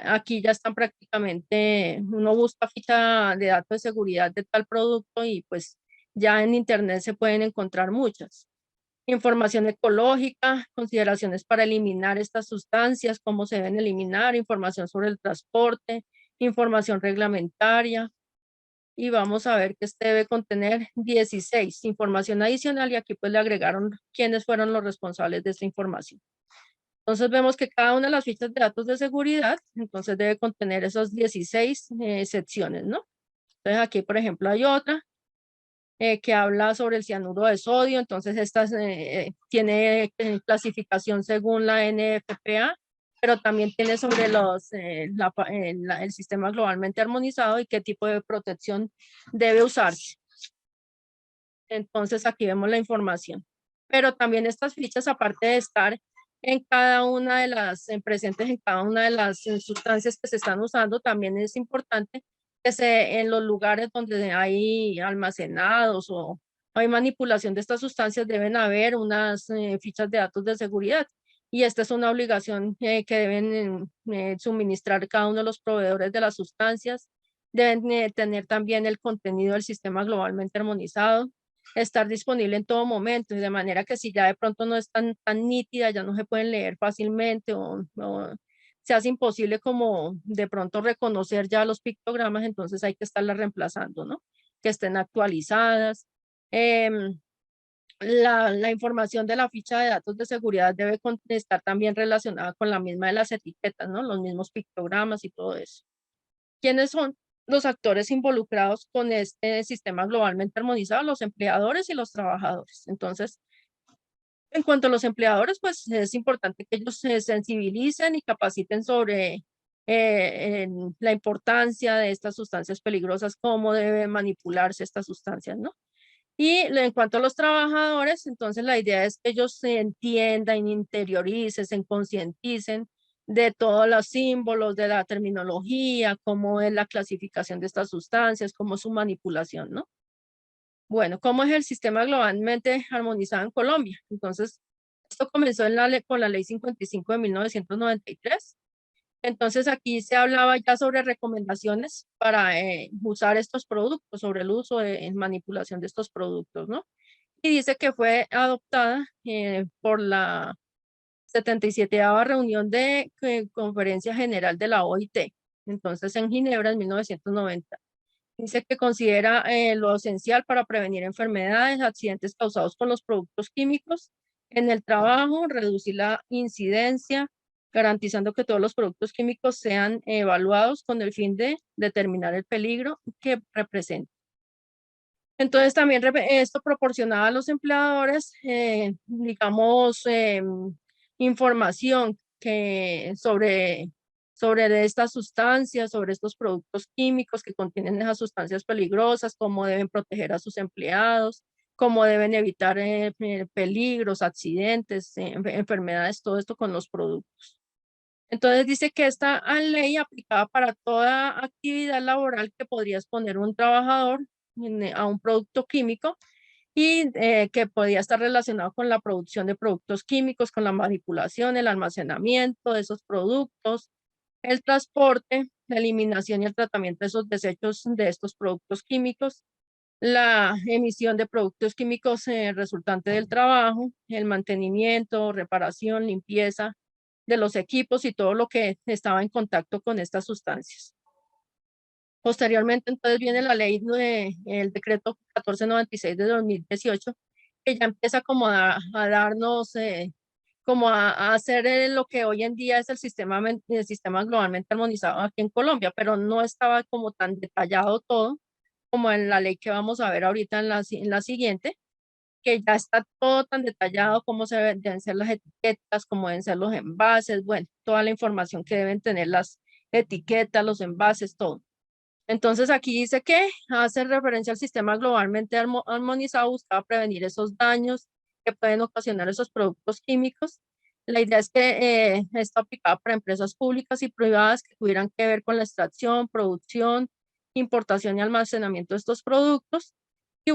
aquí ya están prácticamente, uno busca ficha de datos de seguridad de tal producto y pues ya en internet se pueden encontrar muchas. Información ecológica, consideraciones para eliminar estas sustancias, cómo se deben eliminar, información sobre el transporte, información reglamentaria. Y vamos a ver que este debe contener 16, información adicional, y aquí pues le agregaron quiénes fueron los responsables de esta información. Entonces vemos que cada una de las fichas de datos de seguridad, entonces debe contener esas 16 secciones, ¿no? Entonces aquí, por ejemplo, hay otra que habla sobre el cianuro de sodio, entonces esta tiene clasificación según la NFPA, pero también tiene sobre el sistema globalmente armonizado y qué tipo de protección debe usarse. Entonces aquí vemos la información. Pero también estas fichas, aparte de estar en cada una de las, presentes en cada una de las sustancias que se están usando, también es importante que en los lugares donde hay almacenados o hay manipulación de estas sustancias deben haber unas fichas de datos de seguridad. Y esta es una obligación que deben suministrar cada uno de los proveedores de las sustancias. Deben tener también el contenido del sistema globalmente armonizado, estar disponible en todo momento, de manera que si ya de pronto no es tan nítida, ya no se pueden leer fácilmente o se hace imposible como de pronto reconocer ya los pictogramas, entonces hay que estarlas reemplazando, ¿no? Que estén actualizadas. La información de la ficha de datos de seguridad debe estar también relacionada con la misma de las etiquetas, ¿no? Los mismos pictogramas y todo eso. ¿Quiénes son los actores involucrados con este sistema globalmente armonizado? Los empleadores y los trabajadores. Entonces, En cuanto a los empleadores, pues es importante que ellos se sensibilicen y capaciten sobre la importancia de estas sustancias peligrosas, cómo deben manipularse estas sustancias, ¿no? Y en cuanto a los trabajadores, entonces la idea es que ellos se entiendan, interioricen, se concienticen de todos los símbolos, de la terminología, cómo es la clasificación de estas sustancias, cómo es su manipulación, ¿no? Bueno, ¿cómo es el sistema globalmente armonizado en Colombia? Entonces, esto comenzó en con la Ley 55 de 1993. Entonces, aquí se hablaba ya sobre recomendaciones para usar estos productos, sobre el uso en manipulación de estos productos, ¿no? Y dice que fue adoptada por la 77ª reunión de Conferencia General de la OIT, entonces en Ginebra en 1990. Dice que considera lo esencial para prevenir enfermedades, accidentes causados por los productos químicos en el trabajo, reducir la incidencia, garantizando que todos los productos químicos sean evaluados con el fin de determinar el peligro que representan. Entonces también esto proporcionaba a los empleadores, digamos, información sobre de estas sustancias, sobre estos productos químicos que contienen esas sustancias peligrosas, cómo deben proteger a sus empleados, cómo deben evitar peligros, accidentes, enfermedades, todo esto con los productos. Entonces dice que esta ley aplicaba para toda actividad laboral que podría exponer un trabajador a un producto químico y que podía estar relacionado con la producción de productos químicos, con la manipulación, el almacenamiento de esos productos, el transporte, la eliminación y el tratamiento de esos desechos de estos productos químicos, la emisión de productos químicos resultante del trabajo, el mantenimiento, reparación, limpieza de los equipos y todo lo que estaba en contacto con estas sustancias. Posteriormente, entonces viene la ley el decreto 1496 de 2018, que ya empieza como a darnos, como a hacer lo que hoy en día es el sistema globalmente armonizado aquí en Colombia, pero no estaba como tan detallado todo como en la ley que vamos a ver ahorita en la siguiente, que ya está todo tan detallado, cómo deben ser las etiquetas, cómo deben ser los envases, bueno, toda la información que deben tener las etiquetas, los envases, todo. Entonces aquí dice que hace referencia al sistema globalmente armonizado, buscaba prevenir esos daños que pueden ocasionar esos productos químicos. La idea es que está aplicada para empresas públicas y privadas que tuvieran que ver con la extracción, producción, importación y almacenamiento de estos productos. Y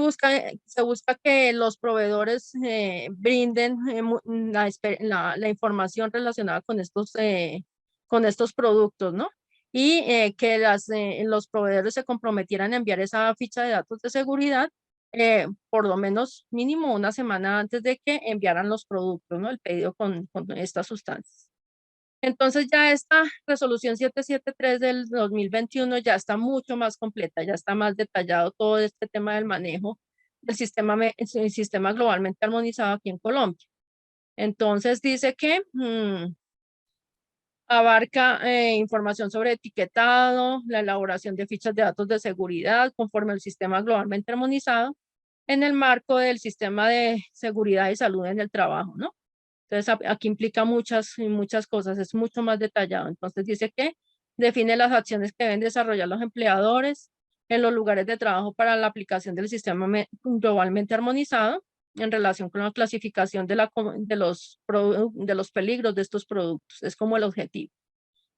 se busca que los proveedores brinden la información relacionada con estos productos, ¿no? Y que los proveedores se comprometieran a enviar esa ficha de datos de seguridad por lo menos mínimo una semana antes de que enviaran los productos, ¿no? El pedido con estas sustancias. Entonces ya esta resolución 773 del 2021 ya está mucho más completa, ya está más detallado todo este tema del manejo del el sistema globalmente armonizado aquí en Colombia. Entonces dice que abarca información sobre etiquetado, la elaboración de fichas de datos de seguridad conforme al sistema globalmente armonizado en el marco del sistema de seguridad y salud en el trabajo, ¿no? Entonces aquí implica muchas cosas, es mucho más detallado. Entonces dice que define las acciones que deben desarrollar los empleadores en los lugares de trabajo para la aplicación del sistema globalmente armonizado en relación con la clasificación de los peligros de estos productos. Es como el objetivo.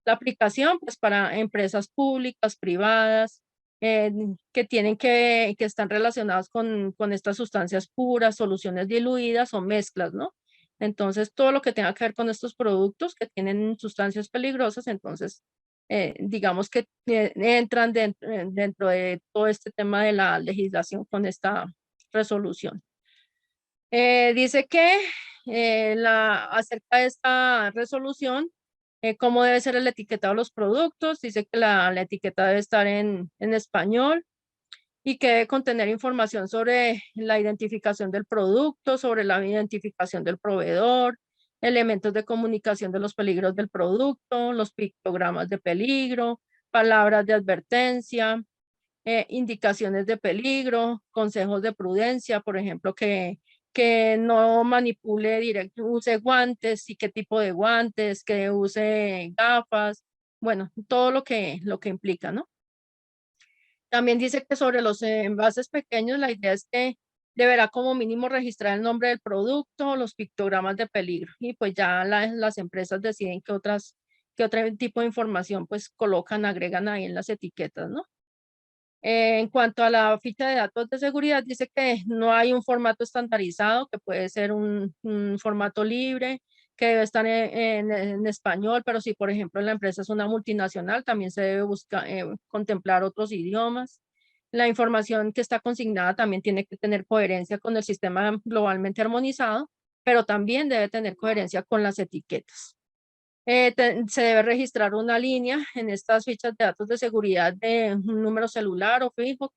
La aplicación, pues para empresas públicas, privadas, que están relacionadas con estas sustancias puras, soluciones diluidas o mezclas, ¿no? Entonces, todo lo que tenga que ver con estos productos que tienen sustancias peligrosas, entonces, digamos que entran dentro de todo este tema de la legislación con esta resolución. Dice que acerca de esta resolución, cómo debe ser el etiquetado de los productos, dice que la etiqueta debe estar en español y que debe contener información sobre la identificación del producto, sobre la identificación del proveedor, elementos de comunicación de los peligros del producto, los pictogramas de peligro, palabras de advertencia, indicaciones de peligro, consejos de prudencia, por ejemplo, que que no manipule directo, use guantes y qué tipo de guantes, que use gafas, bueno, todo lo que implica, ¿no? También dice que sobre los envases pequeños, la idea es que deberá como mínimo registrar el nombre del producto, los pictogramas de peligro, y pues ya las empresas deciden qué otro tipo de información pues colocan, agregan ahí en las etiquetas, ¿no? En cuanto a la ficha de datos de seguridad, dice que no hay un formato estandarizado, que puede ser un formato libre, que debe estar en español, pero si, por ejemplo, la empresa es una multinacional, también se debe buscar, contemplar otros idiomas. La información que está consignada también tiene que tener coherencia con el sistema globalmente armonizado, pero también debe tener coherencia con las etiquetas. Se debe registrar una línea en estas fichas de datos de seguridad de un número celular o fijo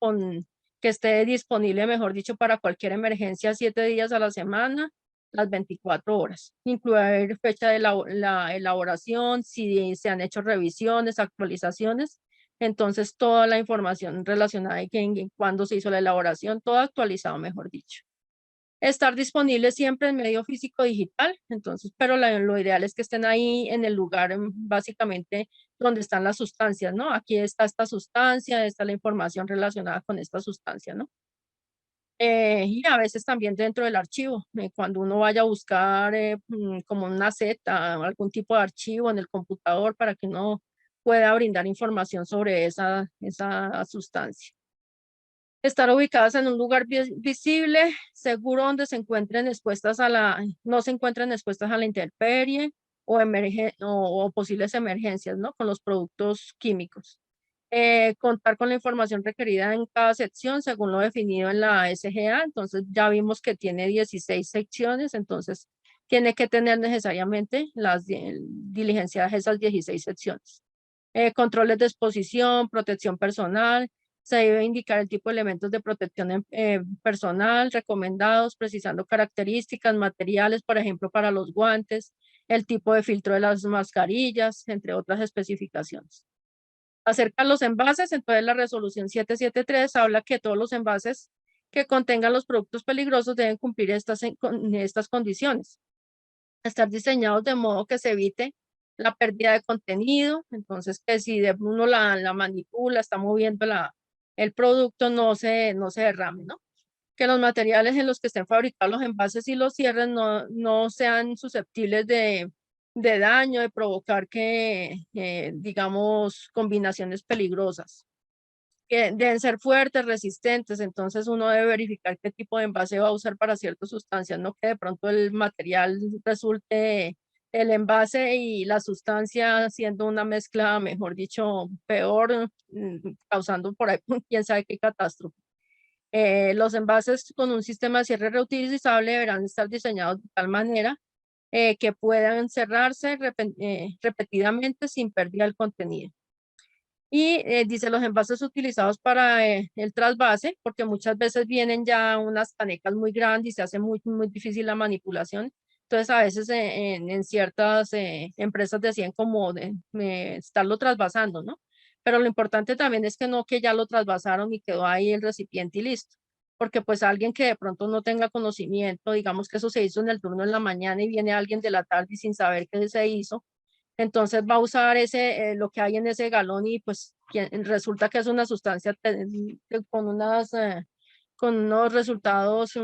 que esté disponible, mejor dicho, para cualquier emergencia 7 días a la semana, las 24 horas. Incluir fecha de la elaboración, si se han hecho revisiones, actualizaciones. Entonces, toda la información relacionada y cuándo se hizo la elaboración, todo actualizado, mejor dicho. Estar disponible siempre en medio físico digital, entonces, pero lo ideal es que estén ahí en el lugar básicamente donde están las sustancias, ¿no? Aquí está esta sustancia, está la información relacionada con esta sustancia, ¿no? Y a veces también dentro del archivo, cuando uno vaya a buscar como una Z, algún tipo de archivo en el computador para que uno pueda brindar información sobre esa sustancia. Estar ubicadas en un lugar visible, seguro, donde se encuentren expuestas no se encuentren expuestas a la intemperie o posibles emergencias, ¿no? Con los productos químicos. Contar con la información requerida en cada sección según lo definido en la SGA. Entonces ya vimos que tiene 16 secciones, entonces tiene que tener necesariamente las diligencias de esas 16 secciones. Controles de exposición, protección personal. Se debe indicar el tipo de elementos de protección personal recomendados, precisando características, materiales, por ejemplo, para los guantes, el tipo de filtro de las mascarillas, entre otras especificaciones. Acerca de los envases, entonces la resolución 773 habla que todos los envases que contengan los productos peligrosos deben cumplir estas condiciones. Estar diseñados de modo que se evite la pérdida de contenido, entonces que si uno la manipula, está moviendo el producto, no se derrame, ¿no? Que los materiales en los que estén fabricados los envases y los cierres no sean susceptibles de daño, de provocar digamos, combinaciones peligrosas. Que deben ser fuertes, resistentes, entonces uno debe verificar qué tipo de envase va a usar para ciertas sustancias, no que de pronto el material resulte el envase y la sustancia siendo una mezcla, mejor dicho, peor, causando por ahí quién sabe qué catástrofe. Los envases con un sistema de cierre reutilizable deberán estar diseñados de tal manera que puedan cerrarse repetidamente sin pérdida del contenido. Y dice los envases utilizados para el trasvase, porque muchas veces vienen ya unas canecas muy grandes y se hace muy difícil la manipulación. Entonces a veces en ciertas empresas decían como estarlo trasvasando, ¿no? Pero lo importante también es que no que ya lo trasvasaron y quedó ahí el recipiente y listo. Porque pues alguien que de pronto no tenga conocimiento, digamos que eso se hizo en el turno en la mañana y viene alguien de la tarde y sin saber qué se hizo, entonces va a usar lo que hay en ese galón y pues resulta que es una sustancia con unos resultados,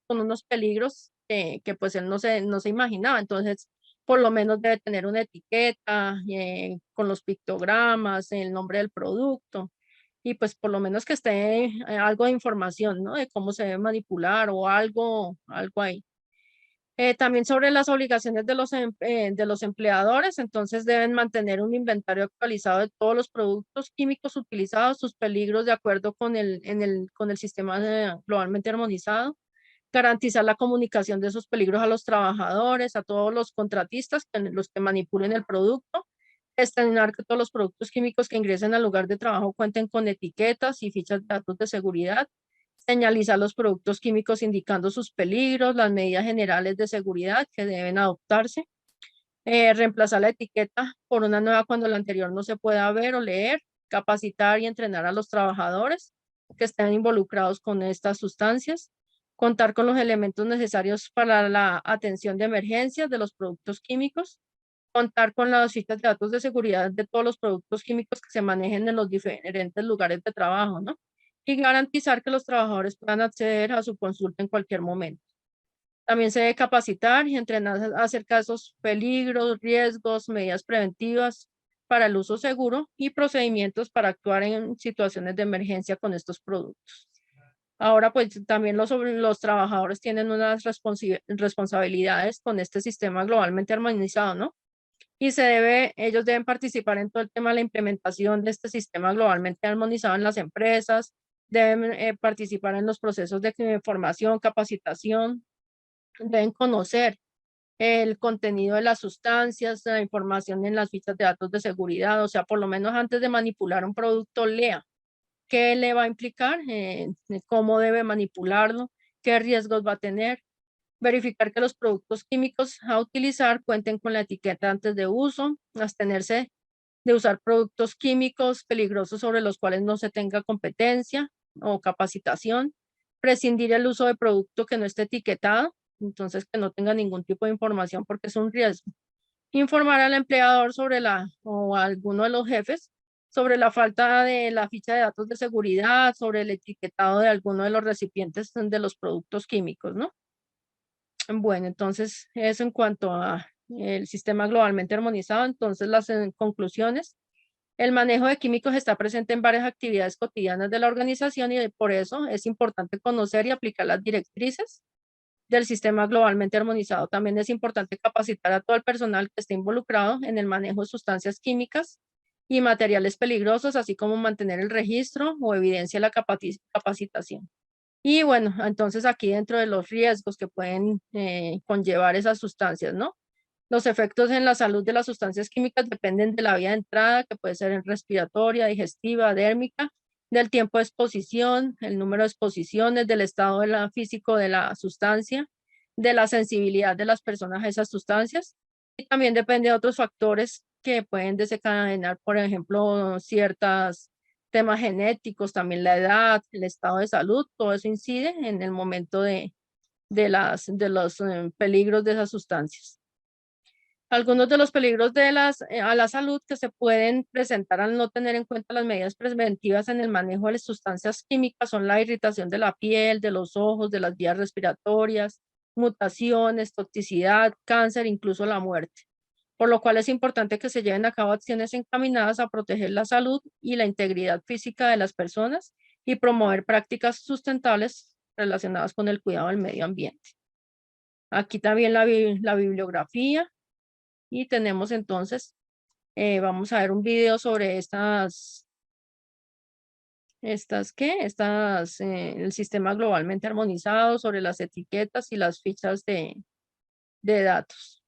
con unos peligros que pues él no se imaginaba. Entonces, por lo menos debe tener una etiqueta con los pictogramas, el nombre del producto y pues por lo menos que esté algo de información, ¿no? De cómo se debe manipular o algo ahí. También sobre las obligaciones de los empleadores, entonces deben mantener un inventario actualizado de todos los productos químicos utilizados, sus peligros de acuerdo con el sistema globalmente armonizado, garantizar la comunicación de esos peligros a los trabajadores, a todos los contratistas, los que manipulen el producto, determinar que todos los productos químicos que ingresen al lugar de trabajo cuenten con etiquetas y fichas de datos de seguridad, señalizar los productos químicos indicando sus peligros, las medidas generales de seguridad que deben adoptarse, reemplazar la etiqueta por una nueva cuando la anterior no se pueda ver o leer, capacitar y entrenar a los trabajadores que estén involucrados con estas sustancias, contar con los elementos necesarios para la atención de emergencias de los productos químicos, contar con las fichas de datos de seguridad de todos los productos químicos que se manejen en los diferentes lugares de trabajo, ¿no? Y garantizar que los trabajadores puedan acceder a su consulta en cualquier momento. También se debe capacitar y entrenar acerca de esos peligros, riesgos, medidas preventivas para el uso seguro y procedimientos para actuar en situaciones de emergencia con estos productos. Ahora, pues también los trabajadores tienen unas responsabilidades con este sistema globalmente armonizado, ¿no? Y ellos deben participar en todo el tema de la implementación de este sistema globalmente armonizado en las empresas, deben participar en los procesos de formación, capacitación, deben conocer el contenido de las sustancias, la información en las fichas de datos de seguridad, o sea, por lo menos antes de manipular un producto, lea qué le va a implicar, cómo debe manipularlo, qué riesgos va a tener, verificar que los productos químicos a utilizar cuenten con la etiqueta antes de uso, abstenerse de usar productos químicos peligrosos sobre los cuales no se tenga competencia o capacitación, prescindir el uso de producto que no esté etiquetado, entonces que no tenga ningún tipo de información porque es un riesgo. Informar al empleador o a alguno de los jefes sobre la falta de la ficha de datos de seguridad, sobre el etiquetado de alguno de los recipientes de los productos químicos, ¿no? Bueno, entonces eso en cuanto a el sistema globalmente armonizado. Entonces las conclusiones. El manejo de químicos está presente en varias actividades cotidianas de la organización y por eso es importante conocer y aplicar las directrices del sistema globalmente armonizado. También es importante capacitar a todo el personal que esté involucrado en el manejo de sustancias químicas y materiales peligrosos, así como mantener el registro o evidencia de la capacitación. Y bueno, entonces aquí dentro de los riesgos que pueden conllevar esas sustancias, ¿no? Los efectos en la salud de las sustancias químicas dependen de la vía de entrada, que puede ser respiratoria, digestiva, dérmica, del tiempo de exposición, el número de exposiciones, del estado físico de la sustancia, de la sensibilidad de las personas a esas sustancias. Y también depende de otros factores que pueden desencadenar, por ejemplo, ciertos temas genéticos, también la edad, el estado de salud, todo eso incide en el momento de los peligros de esas sustancias. Algunos de los peligros a la salud que se pueden presentar al no tener en cuenta las medidas preventivas en el manejo de las sustancias químicas son la irritación de la piel, de los ojos, de las vías respiratorias, mutaciones, toxicidad, cáncer, incluso la muerte. Por lo cual es importante que se lleven a cabo acciones encaminadas a proteger la salud y la integridad física de las personas y promover prácticas sustentables relacionadas con el cuidado del medio ambiente. Aquí también la bibliografía. Y tenemos entonces, vamos a ver un video sobre el sistema globalmente armonizado, sobre las etiquetas y las fichas de datos.